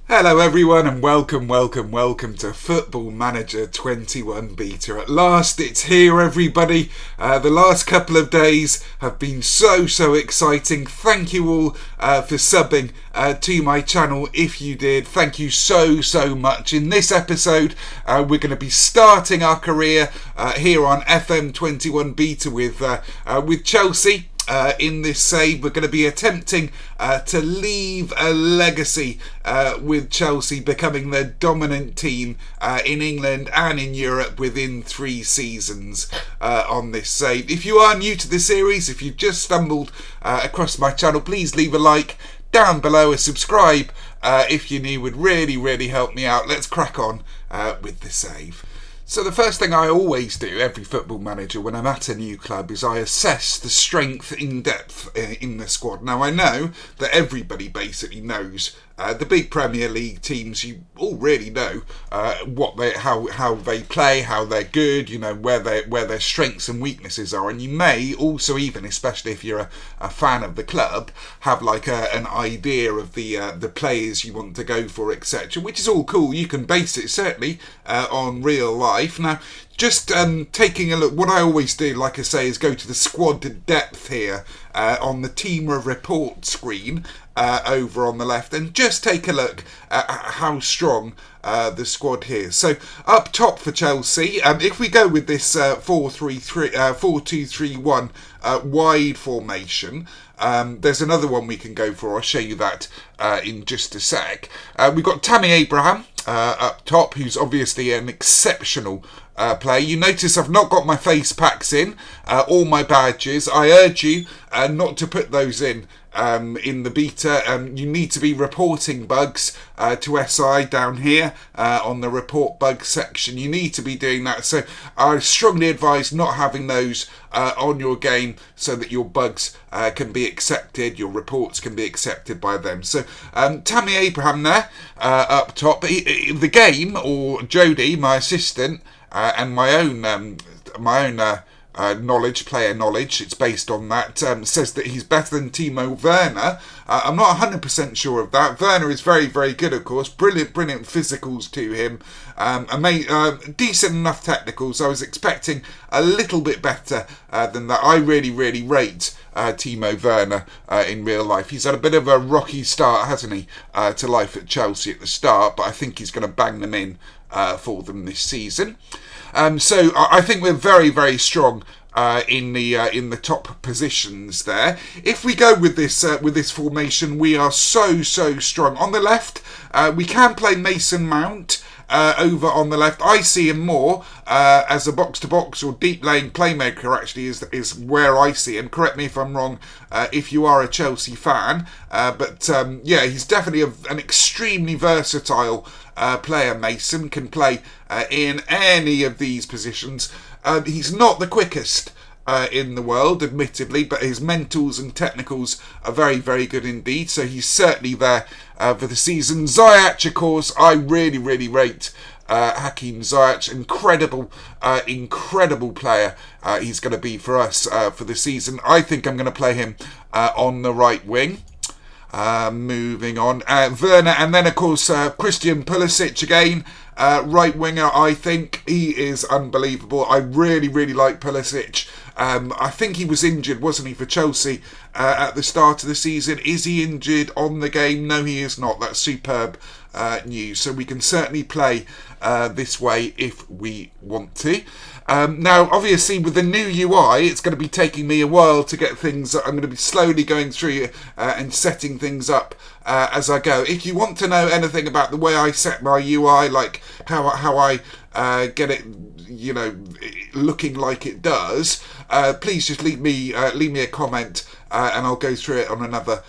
Hello everyone and welcome to Football Manager 21 Beta. At last it's here everybody. The last couple of days have been so exciting. Thank you all for subbing to my channel if you did. Thank you so much. In this episode we're going to be starting our career here on FM21 Beta with Chelsea. In this save, we're going to be attempting to leave a legacy with Chelsea becoming the dominant team in England and in Europe within 3 seasons on this save. If you are new to the series, if you've just stumbled across my channel, please leave a like down below, a subscribe if you're new would really help me out. Let's crack on with the save. So the first thing I always do, every football manager, when I'm at a new club, is I assess the strength in depth in the squad. Now I know that everybody basically knows the big Premier League teams. You already know how they play, how they're good, you know where their strengths and weaknesses are, and you may also, even especially if you're a fan of the club, have like an idea of the players you want to go for, etc. Which is all cool. You can base it certainly on real life. Now, just taking a look, what I always do, like I say, is go to the squad depth here on the team report screen over on the left, and just take a look at how strong the squad here. So up top for Chelsea, if we go with this 4-2-3-1 wide formation, there's another one we can go for. I'll show you that in just a sec. We've got Tammy Abraham up top, who's obviously an exceptional player. You notice I've not got my face packs in, all my badges. I urge you not to put those in the beta. You need to be reporting bugs to SI down here on the report bug section. You need to be doing that. So I strongly advise not having those on your game, so that your bugs can be accepted, your reports can be accepted by them. So Tammy Abraham there up top. The game, or Jody, my assistant, and my own player knowledge, it's based on that, says that he's better than Timo Werner. I'm not 100% sure of that. Werner is very good, of course. Brilliant physicals to him. Decent enough technicals. I was expecting a little bit better than that. I really rate Timo Werner in real life. He's had a bit of a rocky start, hasn't he, to life at Chelsea at the start, but I think he's going to bang them in for them this season. So I think we're very strong in the top positions there. If we go with this formation, we are so strong. On the left, we can play Mason Mount over on the left. I see him more as a box-to-box or deep-laying playmaker, actually, is where I see him. Correct me if I'm wrong if you are a Chelsea fan. But he's definitely an extremely versatile player. Mason can play in any of these positions. He's not the quickest in the world, admittedly, but his mentals and technicals are very good indeed. So he's certainly there for the season. Ziyech, of course, I really rate Hakim Ziyech. Incredible player he's going to be for us for the season. I think I'm going to play him on the right wing. Moving on, Werner, and then of course Christian Pulisic again, right winger. I think he is unbelievable. I really like Pulisic. I think he was injured, wasn't he, for Chelsea at the start of the season? Is he injured on the game? No, he is not. That's superb news. So we can certainly play this way if we want to. Now, obviously, with the new UI, it's going to be taking me a while to get things. I'm going to be slowly going through and setting things up as I go. If you want to know anything about the way I set my UI, like how I get it, looking like it does, please just leave me a comment and I'll go through it on another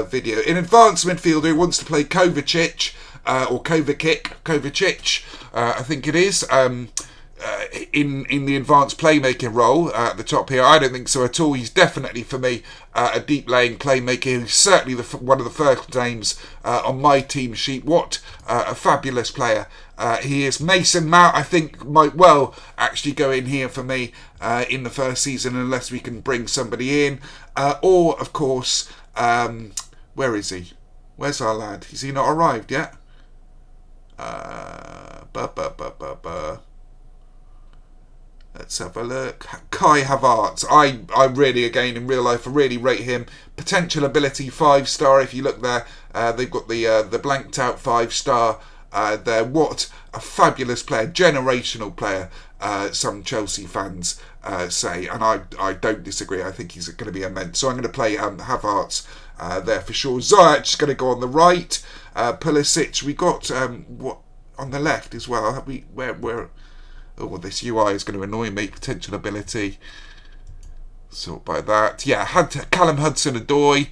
video. In advanced midfielder who wants to play Kovacic or Kovacic, I think it is. In the advanced playmaking role at the top here, I don't think so at all. He's definitely for me a deep laying playmaker. He's certainly one of the first names on my team sheet. What a fabulous player he is. Mason Mount, I think, might well actually go in here for me in the first season, unless we can bring somebody in, or of course, where is he? Where's our lad? Is he not arrived yet? Uh, ba, ba, ba, ba, ba. Let's have a look. Kai Havertz. I really, again, in real life, I really rate him. Potential ability 5-star. If you look there, they've got the blanked out 5-star there. What a fabulous player, generational player. Some Chelsea fans say, and I don't disagree. I think he's going to be immense. So I'm going to play Havertz there for sure. Ziyech is going to go on the right. Pulisic. We got what on the left as well. Have we where? Oh, this UI is going to annoy me. Potential ability. Sort by that. Yeah, Callum Hudson-Odoi.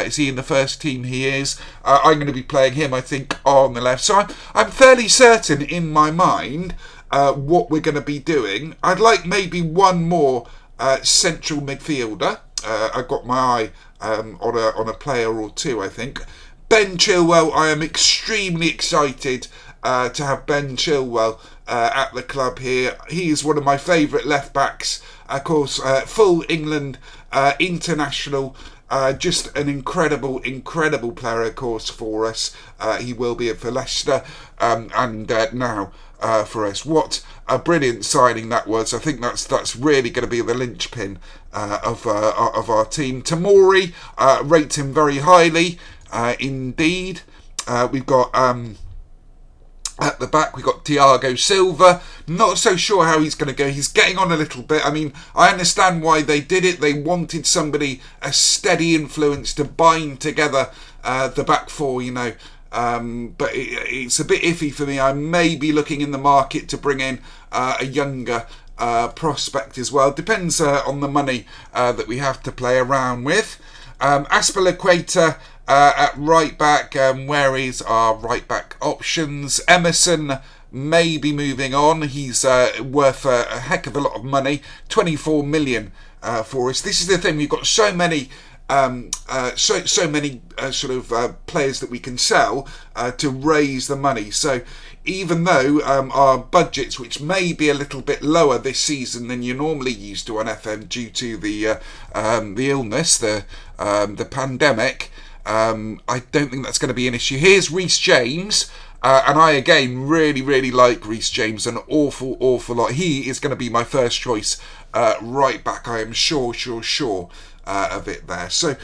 Is he in the first team? He is. I'm going to be playing him, I think, on the left. So I'm fairly certain in my mind what we're going to be doing. I'd like maybe one more central midfielder. I've got my eye on a player or two, I think. Ben Chilwell, I am extremely excited to have Ben Chilwell at the club here. He is one of my favourite left backs. Of course, full England international. Just an incredible player, of course, for us. He will be for Leicester and now for us. What a brilliant signing that was. I think that's really going to be the linchpin of our team. Tamori, rate him very highly indeed. We've got at the back, we've got Thiago Silva. Not so sure how he's going to go. He's getting on a little bit. I mean, I understand why they did it. They wanted somebody, a steady influence to bind together the back four, but it's a bit iffy for me. I may be looking in the market to bring in a younger prospect as well. Depends on the money that we have to play around with. Azpilicueta at right back. Where is our right back options? Emerson may be moving on. He's worth a heck of a lot of money. 24 million for us. This is the thing. We've got so many so many players that we can sell to raise the money. So even though our budgets, which may be a little bit lower this season than you're normally used to on FM due to the illness, the pandemic, I don't think that's going to be an issue. Here's Reece James. And I, again, really like Reece James an awful lot. He is going to be my first choice right back. I am sure of it there. So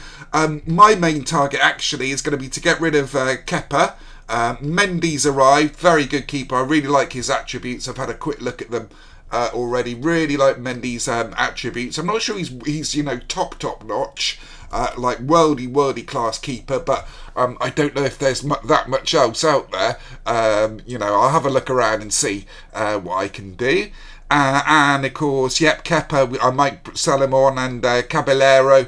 my main target actually is going to be to get rid of Kepa. Mendy's arrived. Very good keeper. I really like his attributes. I've had a quick look at them already. Really like Mendy's attributes. I'm not sure he's top notch. Like worldy class keeper, but I don't know if there's that much else out there. I'll have a look around and see what I can do. And of course, Kepa, I might sell him on, and Caballero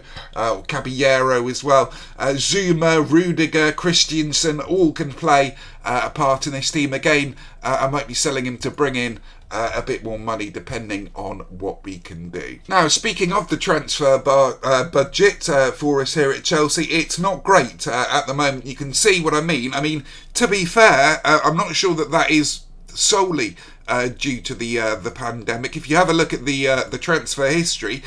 as well. Zuma, Rudiger, Christensen, all can play a part in this team. Again, I might be selling him to bring in a bit more money depending on what we can do. Now, speaking of the transfer budget for us here at Chelsea, it's not great at the moment. You can see what I mean. I mean, to be fair, I'm not sure that is solely due to the pandemic. If you have a look at the transfer history,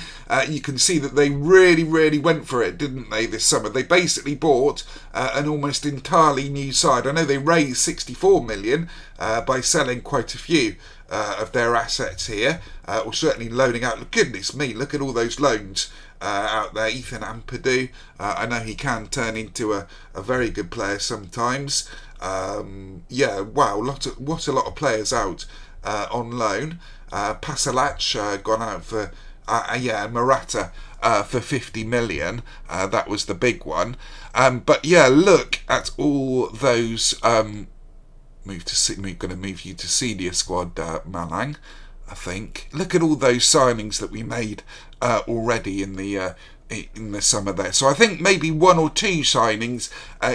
you can see that they really went for it, didn't they, this summer? They basically bought an almost entirely new side. I know they raised 64 million by selling quite a few of their assets here, or certainly loaning out. Goodness me, look at all those loans out there. Ethan Ampadu, I know he can turn into a very good player sometimes. Wow, what a lot of players out on loan. Pasalac gone out for Morata for 50 million. That was the big one. But yeah, look at all those. We're going to move you to senior squad, Malang. I think. Look at all those signings that we made already in the summer there. So I think maybe one or two signings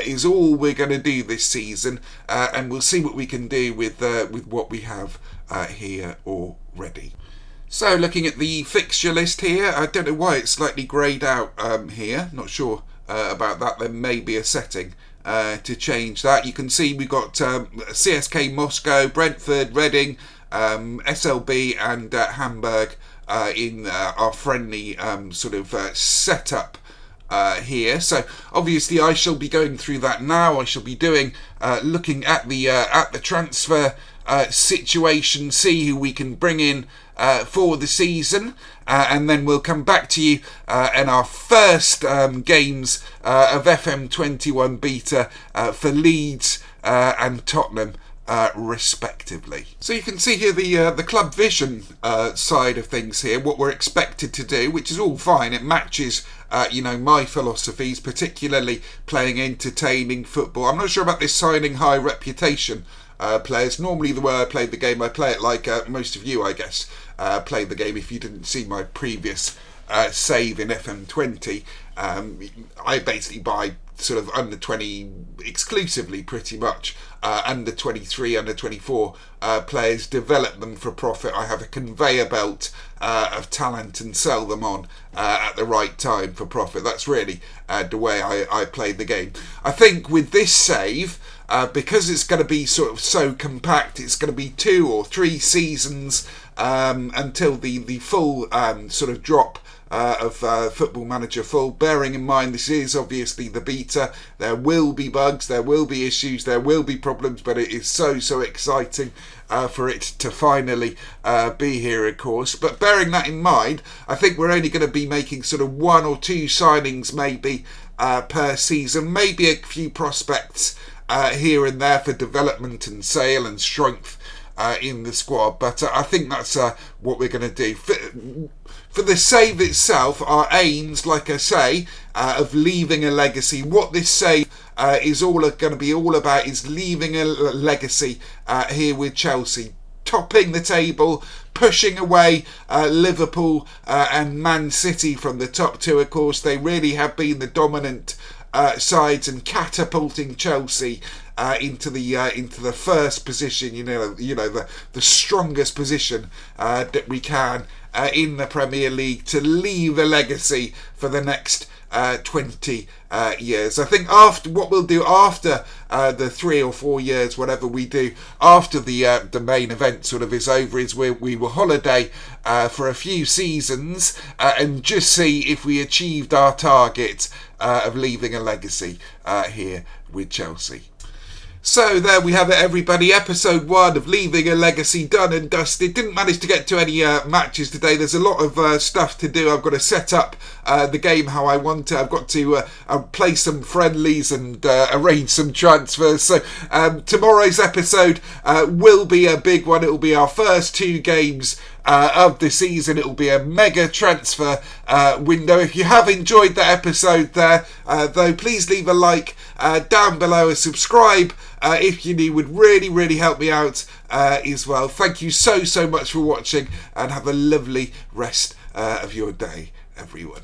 is all we're going to do this season, and we'll see what we can do with what we have here already. So looking at the fixture list here, I don't know why it's slightly greyed out here. Not sure about that. There may be a setting to change that. You can see we've got CSK Moscow, Brentford, Reading, SLB and Hamburg in our friendly setup here. So obviously I shall be going through that now. I shall be doing looking at the transfer situation, see who we can bring in for the season, and then we'll come back to you in our first games of FM21 beta for Leeds and Tottenham, respectively. So you can see here the club vision side of things here, what we're expected to do, which is all fine. It matches my philosophies, particularly playing entertaining football. I'm not sure about this signing high reputation players. Normally the way I play the game, I play it like most of you, I guess, play the game. If you didn't see my previous save in FM20, I basically buy sort of under 20 exclusively, pretty much, under 23, under 24 players, develop them for profit. I have a conveyor belt of talent and sell them on at the right time for profit. That's really the way I play the game. I think with this save, because it's going to be sort of so compact, it's going to be 2 or 3 seasons until the full sort of drop of Football Manager Full. Bearing in mind this is obviously the beta, there will be bugs, there will be issues, there will be problems, but it is so exciting for it to finally be here, of course. But bearing that in mind, I think we're only going to be making sort of 1 or 2 signings maybe per season, maybe a few prospects here and there for development and sale and strength in the squad, but I think that's what we're going to do. For the save itself, our aims, like I say, of leaving a legacy, what this save is all going to be all about is leaving a legacy here with Chelsea, topping the table, pushing away Liverpool and Man City from the top 2. Of course, they really have been the dominant sides, and catapulting Chelsea into the first position, the strongest position that we can in the Premier League, to leave a legacy for the next 20 years. I think after what we'll do after the 3 or 4 years, whatever we do after the main event sort of is over, is we will holiday for a few seasons and just see if we achieved our target of leaving a legacy here with Chelsea. So there we have it, everybody. Episode 1 of Leaving a Legacy done and dusted. Didn't manage to get to any matches today. There's a lot of stuff to do. I've got to set up the game how I want it. I've got to play some friendlies and arrange some transfers. So tomorrow's episode will be a big one. It will be our first 2 games of the season. It will be a mega transfer window. If you have enjoyed that episode there, though, please leave a like down below, and subscribe if you need, would really help me out as well. Thank you so much for watching, and have a lovely rest of your day, everyone.